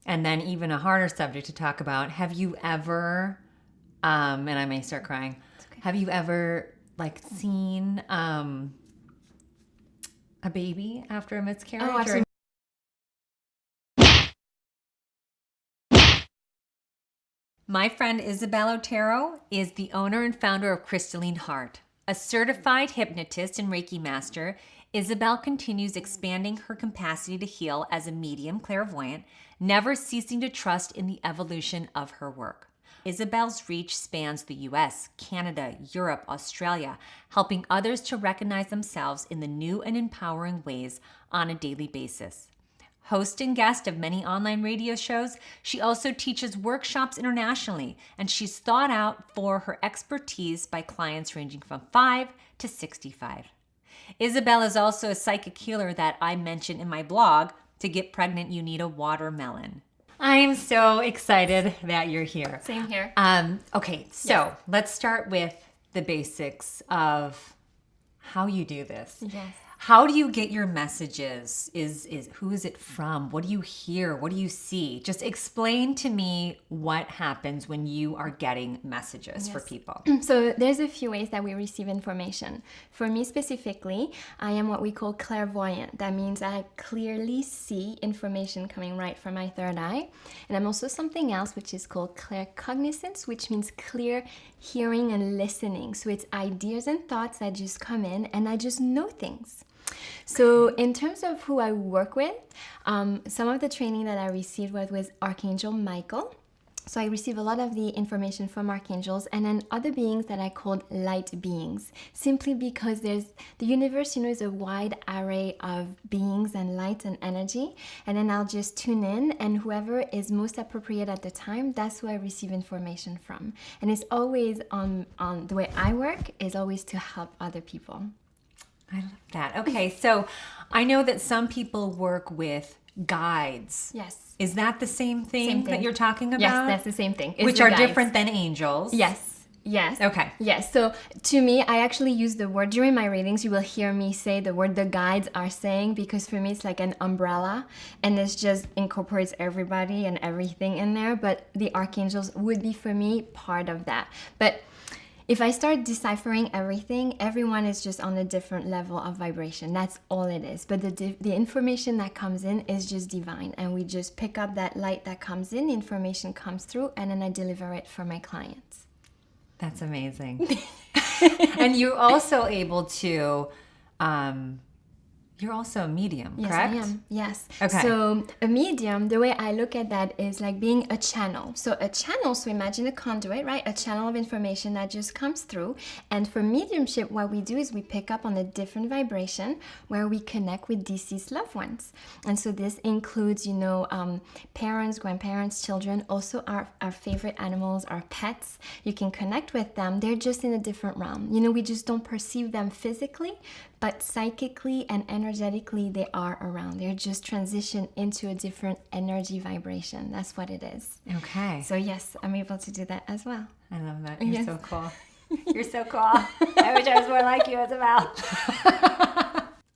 And then even a harder subject to talk about, have you ever, and I may start crying, Okay. have you ever like seen a baby after a miscarriage? Oh, absolutely. My friend Isabel Otero is the owner and founder of Crystalline Heart. A certified hypnotist and Reiki master, Isabel continues expanding her capacity to heal as a medium clairvoyant, never ceasing to trust in the evolution of her work. Isabel's reach spans the US, Canada, Europe, Australia, helping others to recognize themselves in the new and empowering ways on a daily basis. Host and guest of many online radio shows, she also teaches workshops internationally, and she's thought out for her expertise by clients ranging from 5 to 65. Isabel is also a psychic healer that I mention in my blog. To get pregnant, you need a watermelon. I am so excited that you're here. Same here. Okay, so let's start with the basics of how you do this. Yes. How do you get your messages? Who is it from? What do you hear? What do you see? Just explain to me what happens when you are getting messages for people. So there's a few ways that we receive information. For me specifically, I am what we call clairvoyant. That means I clearly see information coming right from my third eye. And I'm also something else which is called claircognizance, which means clear hearing and listening. So it's ideas and thoughts that just come in and I just know things. So in terms of who I work with, some of the training that I received was with Archangel Michael. So I receive a lot of the information from archangels and then other beings that I called light beings, simply because the universe, is a wide array of beings and light and energy. And then I'll just tune in, and whoever is most appropriate at the time, that's who I receive information from. And it's always on the way I work is always to help other people. I love that. Okay, so I know that some people work with guides. Yes. Is that the same thing, Same thing. that you're talking about? Yes, that's the same thing. It's Which the are guides. different than angels. Yes. Yes. Okay. Yes. So to me, I actually use the word during my readings. You will hear me say the word the guides are saying, because for me it's like an umbrella and it just incorporates everybody and everything in there. But the archangels would be for me part of that. But if I start deciphering everything, everyone is just on a different level of vibration. That's all it is. But the information that comes in is just divine. And we just pick up that light that comes in, the information comes through, and then I deliver it for my clients. That's amazing. And you're also able to, you're also a medium, Yes, correct? I am. Yes. Okay. So a medium, the way I look at that is like being a channel. So a channel, so imagine a conduit, right? A channel of information that just comes through. And for mediumship, what we do is we pick up on a different vibration where we connect with deceased loved ones. And so this includes, parents, grandparents, children, also our favorite animals, our pets. You can connect with them. They're just in a different realm. We just don't perceive them physically, but psychically and energetically they are around. They're just transitioned into a different energy vibration. That's what it is. Okay. So yes, I'm able to do that as well. I love that. You're Yes. so cool. You're so cool. I wish I was more like you, Isabel.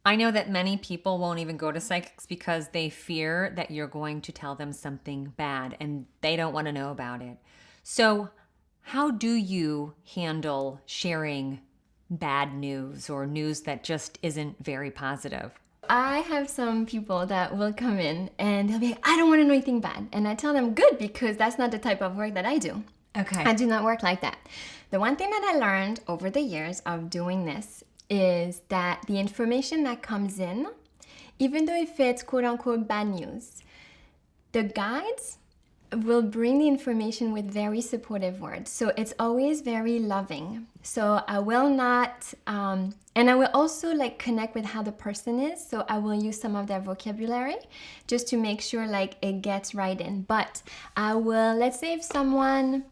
I know that many people won't even go to psychics because they fear that you're going to tell them something bad and they don't want to know about it. So how do you handle sharing bad news or news that just isn't very positive? I have some people that will come in and they'll be like, I don't want to know anything bad. And I tell them, good, because that's not the type of work that I do. Okay. I do not work like that. The one thing that I learned over the years of doing this is that the information that comes in, even though if it's quote unquote bad news, the guides will bring the information with very supportive words. So it's always very loving. So I will not, and I will also connect with how the person is. So I will use some of their vocabulary just to make sure it gets right in. But I will, let's say if someone,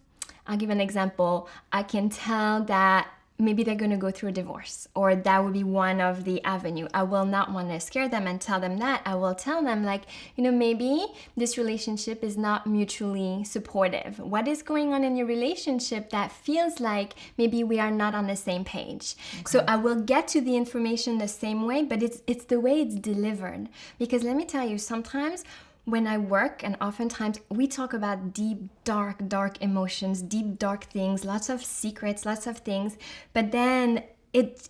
I'll give an example. I can tell that maybe they're going to go through a divorce, or that would be one of the avenue. I will not want to scare them and tell them that. I will tell them maybe this relationship is not mutually supportive. What is going on in your relationship that feels like maybe we are not on the same page? Okay. So I will get to the information the same way, but it's the way it's delivered. Because let me tell you, sometimes when I work, and oftentimes we talk about deep, dark emotions, deep, dark things, lots of secrets, lots of things. But then it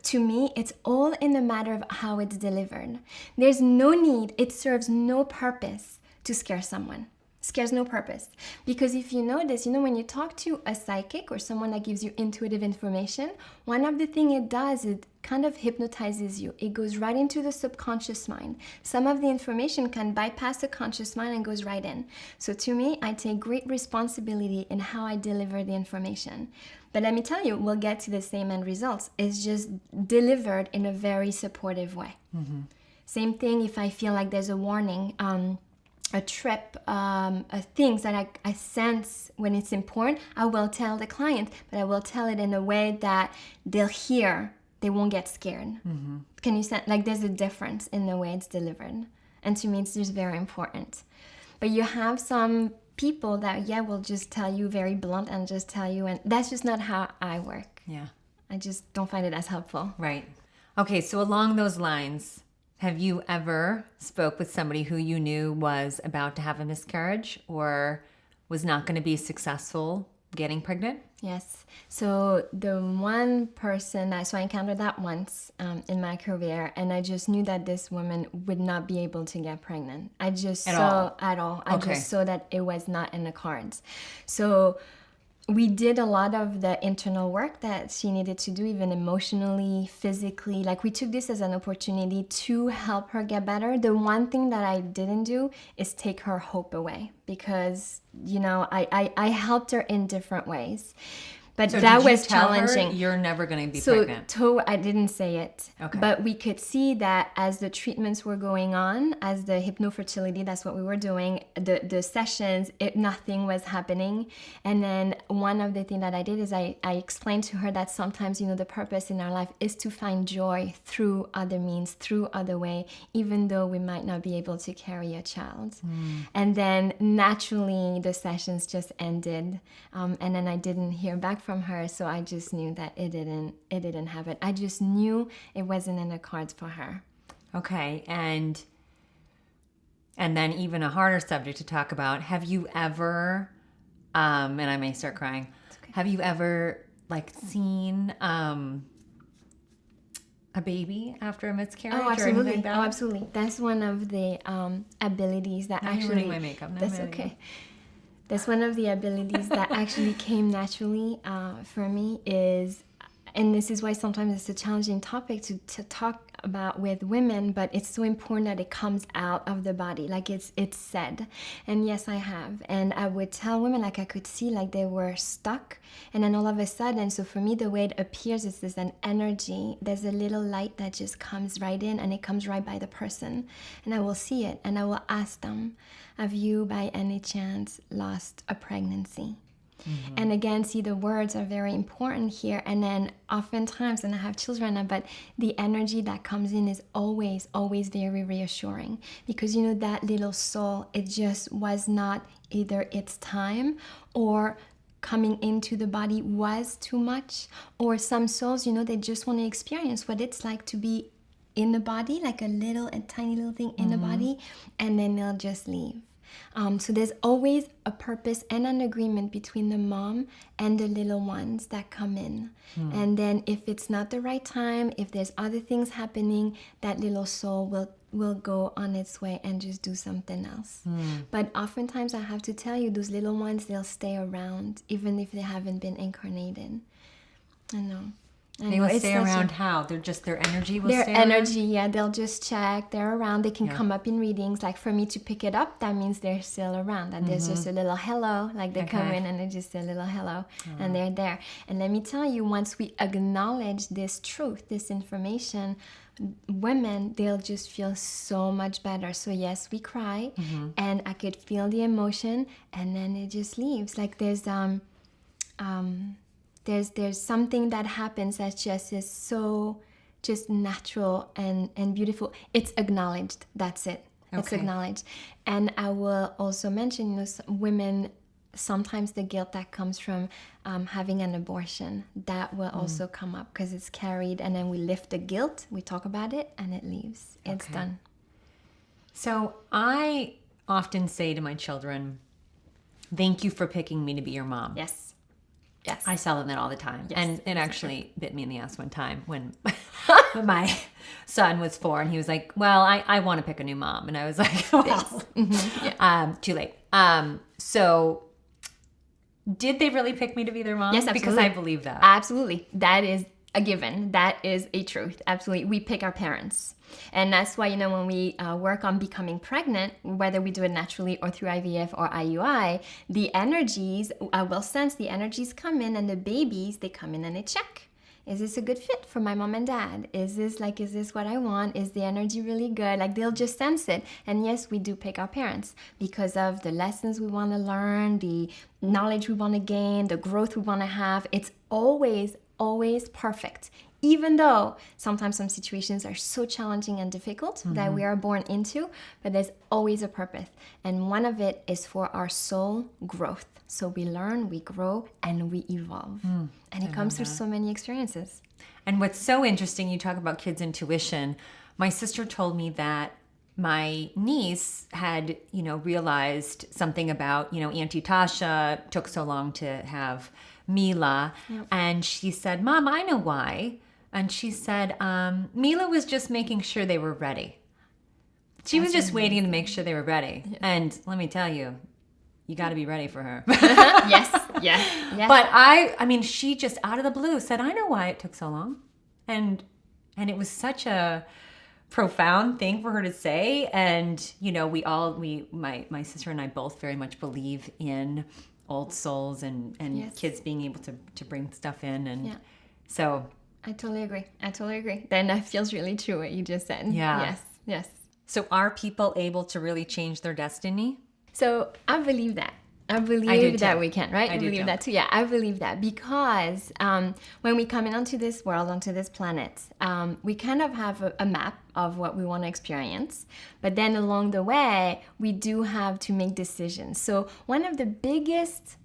to me, it's all in the matter of how it's delivered. There's no need, it serves no purpose to scare someone. Scares no purpose. Because if you notice, when you talk to a psychic or someone that gives you intuitive information, one of the things it does, it kind of hypnotizes you. It goes right into the subconscious mind. Some of the information can bypass the conscious mind and goes right in. So to me, I take great responsibility in how I deliver the information. But let me tell you, we'll get to the same end results. It's just delivered in a very supportive way. Mm-hmm. Same thing if I feel like there's a warning, a trip, things that I sense when it's important, I will tell the client, but I will tell it in a way that they'll hear, they won't get scared. Mm-hmm. Can you sense, like there's a difference in the way it's delivered. And to me, it's just very important. But you have some people that, will just tell you very blunt and just tell you, and that's just not how I work. Yeah. I just don't find it as helpful. Right. Okay, so along those lines, have you ever spoke with somebody who you knew was about to have a miscarriage or was not going to be successful getting pregnant? Yes. So the one person so I encountered that once in my career, and I just knew that this woman would not be able to get pregnant. I just saw at all. I just saw that it was not in the cards. So we did a lot of the internal work that she needed to do, even emotionally, physically. Like we took this as an opportunity to help her get better. The one thing that I didn't do is take her hope away because, I helped her in different ways. But so that did you was tell challenging. Her you're never going to be pregnant. So I didn't say it. Okay. But we could see that as the treatments were going on, as the hypnofertility, that's what we were doing, the sessions, nothing was happening. And then one of the things that I did is I explained to her that sometimes, the purpose in our life is to find joy through other means, through other way, even though we might not be able to carry a child. And then naturally the sessions just ended. And then I didn't hear back from her, so I just knew that it didn't happen. I just knew it wasn't in the cards for her. Okay, and then even a harder subject to talk about, have you ever and I may start crying. Okay. Have you ever seen a baby after a miscarriage? Oh, absolutely. Or anything like that? Oh, absolutely. That's one of the abilities that I'm actually ruining my makeup. That's okay. That's one of the abilities that actually came naturally for me is, and this is why sometimes it's a challenging topic to talk about with women, but it's so important that it comes out of the body, like it's said. And yes, I have. And I would tell women, I could see they were stuck, and then all of a sudden, so for me, the way it appears is there's an energy, there's a little light that just comes right in, and it comes right by the person, and I will see it, and I will ask them, have you by any chance lost a pregnancy? Mm-hmm. And again, see, the words are very important here. And then oftentimes, and I have children now, but the energy that comes in is always, always very reassuring. Because, that little soul, it just was not either its time or coming into the body was too much. Or some souls, they just want to experience what it's like to be in the body, like a tiny little thing in the body, and then they'll just leave. So there's always a purpose and an agreement between the mom and the little ones that come in. And then if it's not the right time, if there's other things happening, that little soul will go on its way and just do something else. But oftentimes I have to tell you, those little ones, they'll stay around even if they haven't been incarnated. I know. They will stay around how? Their energy will stay around? Their energy, yeah. They'll just check. They're around. They can come up in readings. Like for me to pick it up, that means they're still around. That there's just a little hello. Like they come in and they just say a little hello. And they're there. And let me tell you, once we acknowledge this truth, this information, women, they'll just feel so much better. So yes, we cry. And I could feel the emotion. And then it just leaves. Like there's something that happens that just is so just natural and beautiful. It's acknowledged. That's it. It's acknowledged. And I will also mention, women, sometimes the guilt that comes from having an abortion, that will also come up because it's carried. And then we lift the guilt, we talk about it, and it leaves. It's done. So I often say to my children, thank you for picking me to be your mom. Yes. Yes. I tell them that all the time. Yes, And it actually bit me in the ass one time when my son was 4 and he was like, well, I want to pick a new mom. And I was like, well, too late. So did they really pick me to be their mom? Yes, absolutely. Because I believe that. Absolutely. That is a given. That is a truth. Absolutely. We pick our parents. And that's why, when we work on becoming pregnant, whether we do it naturally or through IVF or IUI, the energies, I will sense the energies come in, and the babies, they come in and they check. Is this a good fit for my mom and dad? Is this what I want? Is the energy really good? Like, they'll just sense it. And yes, we do pick our parents because of the lessons we want to learn, the knowledge we want to gain, the growth we want to have. It's always perfect. Even though sometimes some situations are so challenging and difficult that we are born into, but there's always a purpose. And one of it is for our soul growth. So we learn, we grow, and we evolve. And it comes through so many experiences. And what's so interesting, you talk about kids' intuition. My sister told me that my niece had, realized something about, Auntie Tasha took so long to have Mila. Yep. And she said, Mom, I know why. And she said, Mila was just making sure they were ready. She was just waiting to make sure they were ready. Yes. And let me tell you, you got to be ready for her. Yes. But I mean, she just out of the blue said, I know why it took so long. And it was such a profound thing for her to say. And, my sister and I both very much believe in old souls and yes. kids being able to bring stuff in. And so... I totally agree. Then that feels really true what you just said. Yeah. Yes. So are people able to really change their destiny? So I believe that. I believe that we can, right? I believe that too. Yeah, I believe that because when we come in onto this world, onto this planet, we kind of have a map of what we want to experience. But then along the way, we do have to make decisions. So one of the biggest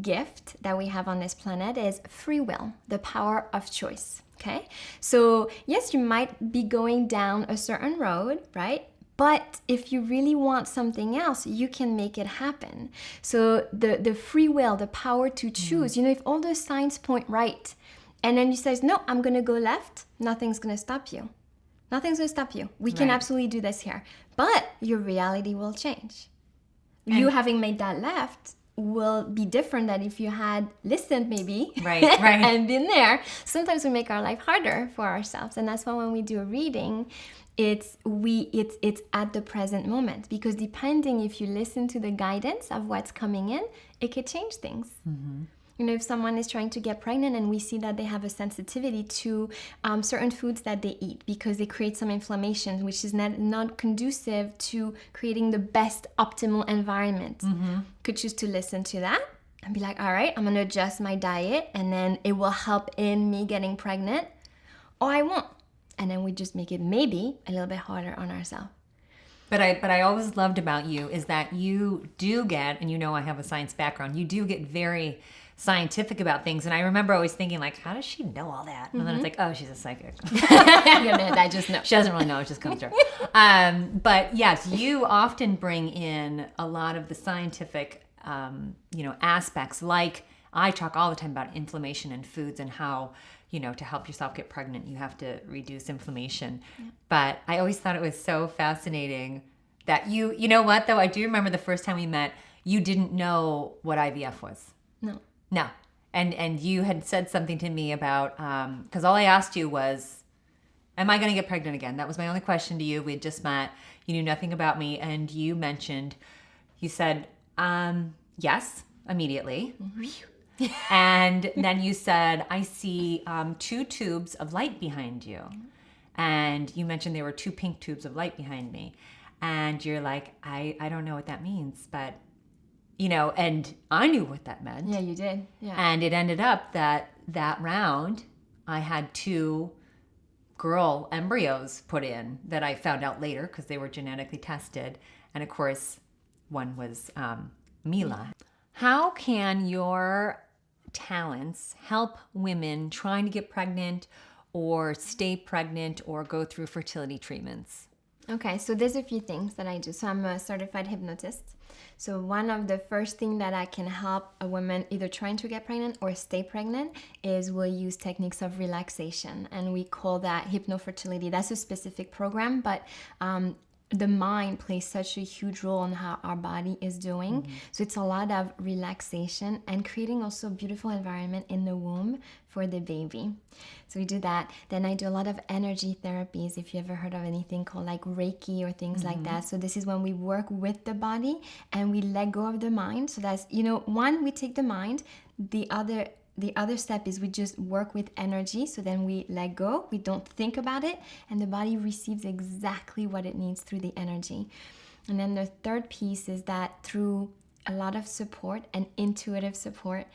gift that we have on this planet is free will, the power of choice. Okay, so yes, you might be going down a certain road, right? But if you really want something else, you can make it happen. So the free will, the power to choose, if all the signs point right, and then you say, no, I'm going to go left, nothing's going to stop you. Nothing's going to stop you. We can absolutely do this here. But your reality will change. And you having made that left will be different than if you had listened maybe right and been there. Sometimes we make our life harder for ourselves, and that's why when we do a reading, it's at the present moment, because depending if you listen to the guidance of what's coming in, it could change things. If someone is trying to get pregnant and we see that they have a sensitivity to certain foods that they eat because they create some inflammation, which is not conducive to creating the best optimal environment, could choose to listen to that and be like, all right, I'm going to adjust my diet and then it will help in me getting pregnant, or I won't. And then we just make it maybe a little bit harder on ourselves. But I always loved about you is that you do get, and I have a science background, you do get very scientific about things. And I remember always thinking, like, how does she know all that? And then it's like, oh, she's a psychic. I just know. She doesn't really know. It just comes through. But yes, you often bring in a lot of the scientific, aspects. Like I talk all the time about inflammation in foods and how, to help yourself get pregnant, you have to reduce inflammation. Yeah. But I always thought it was so fascinating that you know what, though? I do remember the first time we met, you didn't know what IVF was. No. And you had said something to me about, because all I asked you was, am I going to get pregnant again? That was my only question to you. We had just met. You knew nothing about me. And you said, yes, immediately. And then you said, I see 2 tubes of light behind you. And you mentioned there were 2 pink tubes of light behind me. And you're like, I don't know what that means, but and I knew what that meant. Yeah, you did. Yeah. And it ended up that round, I had 2 girl embryos put in that I found out later because they were genetically tested. And of course, one was Mila. How can your talents help women trying to get pregnant or stay pregnant or go through fertility treatments? Okay, so there's a few things that I do. So I'm a certified hypnotist. So one of the first thing that I can help a woman either trying to get pregnant or stay pregnant is we'll use techniques of relaxation, and we call that hypnofertility. That's a specific program, but the mind plays such a huge role in how our body is doing. So it's a lot of relaxation and creating also a beautiful environment in the womb for the baby. So we do that. Then I do a lot of energy therapies, if you ever heard of anything called like Reiki or things like that. So this is when we work with the body and we let go of the mind. So that's, one, we take the mind. The other step is we just work with energy. So then we let go, we don't think about it, and the body receives exactly what it needs through the energy. And then the third piece is that through a lot of support and intuitive support,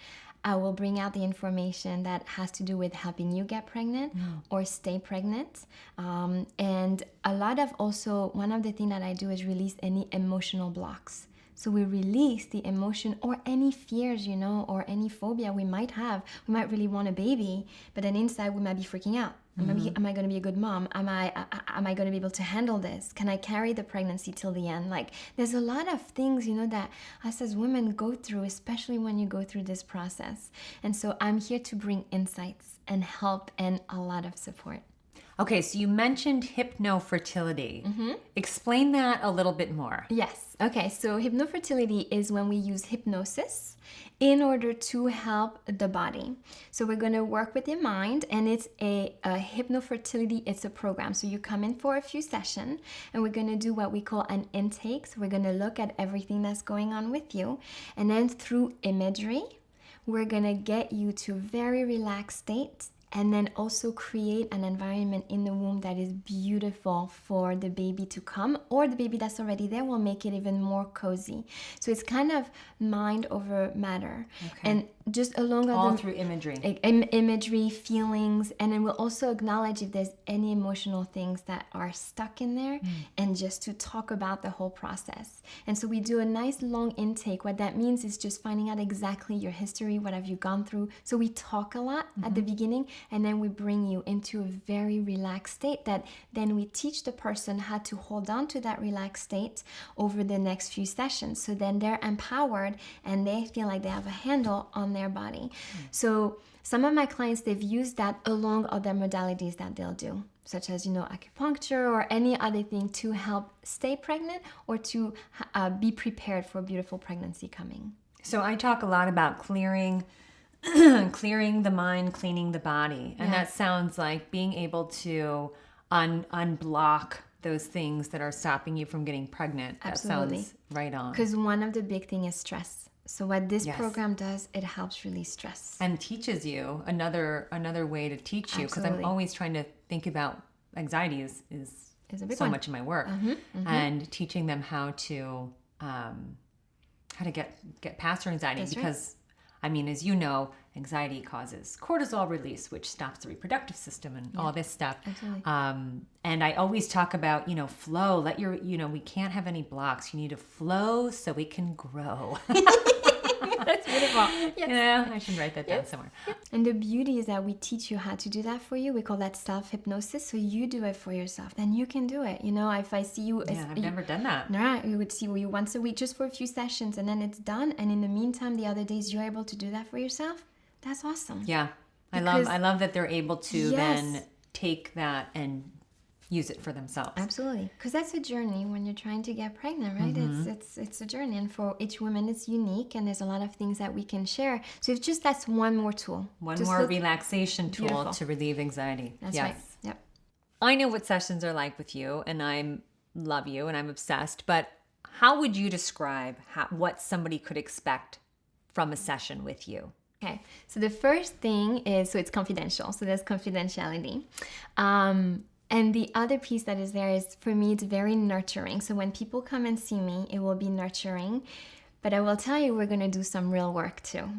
I will bring out the information that has to do with helping you get pregnant or stay pregnant. And a lot of also, one of the things that I do is release any emotional blocks. So we release the emotion or any fears, or any phobia we might have. We might really want a baby, but then inside we might be freaking out. Am I going to be a good mom? Am I going to be able to handle this? Can I carry the pregnancy till the end? Like, there's a lot of things, that us as women go through, especially when you go through this process. And so I'm here to bring insights and help and a lot of support. Okay, so you mentioned hypnofertility. Explain that a little bit more. Yes. Okay, so hypnofertility is when we use hypnosis in order to help the body. So we're going to work with your mind, and it's a hypnofertility, it's a program. So you come in for a few sessions, and we're going to do what we call an intake. So we're going to look at everything that's going on with you, and then through imagery, we're going to get you to a very relaxed state, and then also create an environment in the womb that is beautiful for the baby to come, or the baby that's already there will make it even more cozy. So it's kind of mind over matter. Okay. And just along all through imagery. Imagery, feelings, and then we'll also acknowledge if there's any emotional things that are stuck in there, and just to talk about the whole process. And so we do a nice long intake. What that means is just finding out exactly your history, what have you gone through. So we talk a lot at the beginning, and then we bring you into a very relaxed state that then we teach the person how to hold on to that relaxed state over the next few sessions. So then they're empowered and they feel like they have a handle on their body. So some of my clients, they've used that along other modalities that they'll do, such as, acupuncture or any other thing to help stay pregnant or to be prepared for a beautiful pregnancy coming. So I talk a lot about clearing the mind, cleaning the body. And that sounds like being able to unblock those things that are stopping you from getting pregnant. Absolutely. That sounds right on. Because one of the big things is stress. So what this program does, it helps release stress. And teaches you another way to teach you. Because I'm always trying to think about anxiety is a big so one. much in my work. And teaching them how to get past their anxiety. That's because as you know, anxiety causes cortisol release, which stops the reproductive system and all this stuff. Absolutely. And I always talk about, flow. Let your, we can't have any blocks. You need to flow so we can grow. That's beautiful. Yes. I should write that down somewhere. And the beauty is that we teach you how to do that for you. We call that self-hypnosis. So you do it for yourself. Then you can do it. If I see you... Yeah, I've never done that. Right. We would see you once a week just for a few sessions, and then it's done. And in the meantime, the other days, you're able to do that for yourself. That's awesome. Yeah. I love that they're able to then take that and use it for themselves. Absolutely. Because that's a journey when you're trying to get pregnant, right? It's a journey, and for each woman it's unique, and there's a lot of things that we can share. So it's that's one more tool. One more relaxation tool to relieve anxiety. That's right. Yep. I know what sessions are like with you, and I love you and I'm obsessed, but how would you describe what somebody could expect from a session with you? Okay, so the first thing is, so it's confidential. So there's confidentiality. And the other piece that is there is, for me, it's very nurturing. So when people come and see me, it will be nurturing. But I will tell you, we're going to do some real work too.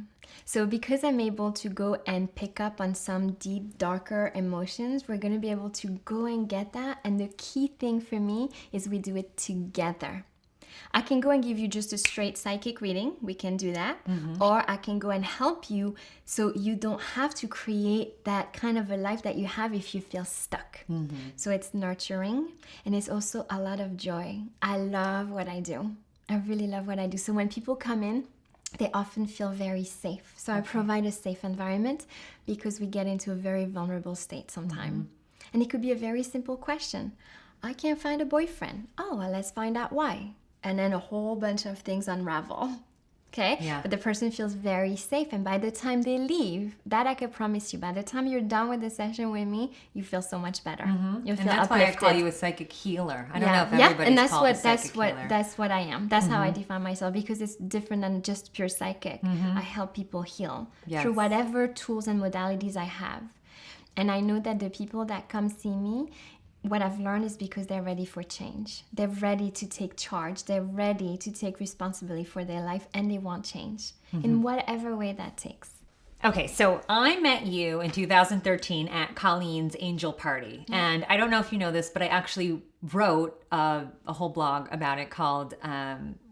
So because I'm able to go and pick up on some deep, darker emotions, we're going to be able to go and get that. And the key thing for me is we do it together. I can go and give you just a straight psychic reading. We can do that. Or I can go and help you so you don't have to create that kind of a life that you have if you feel stuck. So it's nurturing, and it's also a lot of joy. I love what I do. I really love what I do. So when people come in, they often feel very safe. So I provide a safe environment because we get into a very vulnerable state sometimes. And it could be a very simple question. I can't find a boyfriend. Oh, well, let's find out why. And then a whole bunch of things unravel. Okay? Yeah. But the person feels very safe. And by the time they leave, that I can promise you, by the time you're done with the session with me, you feel so much better. You feel And that's uplifted. why I call you a psychic healer. I don't know if and everybody's called a psychic healer. that's what I am. That's how I define myself, because it's different than just pure psychic. I help people heal through whatever tools and modalities I have. And I know that the people that come see me, what I've learned is because they're ready for change. They're ready to take charge. They're ready to take responsibility for their life, and they want change in whatever way that takes. Okay, so I met you in 2013 at Colleen's Angel Party. And I don't know if you know this, but I actually wrote a whole blog about it called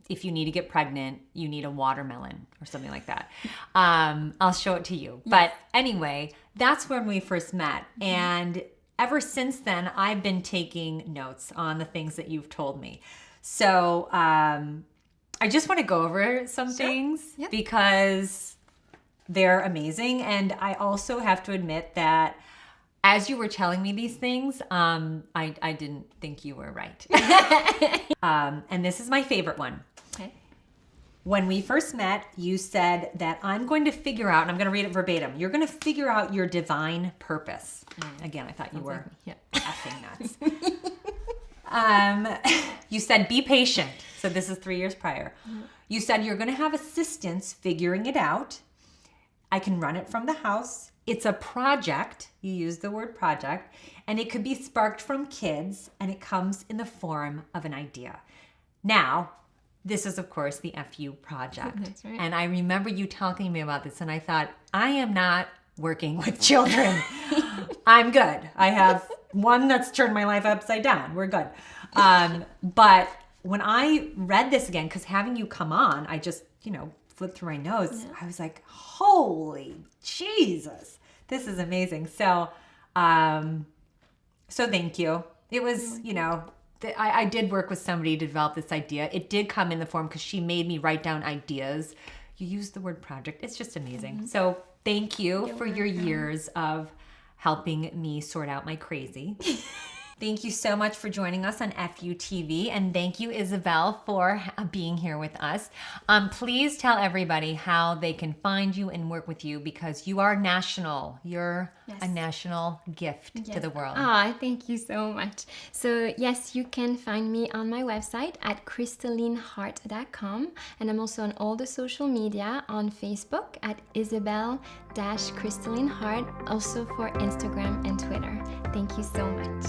If You Need to Get Pregnant, You Need a Watermelon, or something like that. I'll show it to you. But anyway, that's when we first met. And ever since then, I've been taking notes on the things that you've told me. So I just want to go over some things because they're amazing. And I also have to admit that as you were telling me these things, I didn't think you were right. And this is my favorite one. Okay. When we first met, you said that I'm going to figure out, and I'm going to read it verbatim, you're going to figure out your divine purpose. Again, I thought you were effing nuts. You said, be patient. So this is 3 years prior. You said you're going to have assistance figuring it out. I can run it from the house. It's a project. You used the word project. And it could be sparked from kids, and it comes in the form of an idea. Now, this is, of course, the FU project. That's right. And I remember you talking to me about this, and I thought, I am not working with children. I'm good. I have one that's turned my life upside down. We're good. But when I read this again, because having you come on, I just, flipped through my notes. I was like, holy Jesus, this is amazing. So, so thank you. It was, I did work with somebody to develop this idea. It did come in the form because she made me write down ideas. You used the word project. It's just amazing. So thank you for your years of helping me sort out my crazy. Thank you so much for joining us on FUTV, and thank you, Isabel, for being here with us. Please tell everybody how they can find you and work with you, because you are national. You're a national gift to the world. Oh, thank you so much. So yes, you can find me on my website at crystallineheart.com, and I'm also on all the social media on Facebook at Isabel-Crystalline Heart, also for Instagram and Twitter. Thank you so much.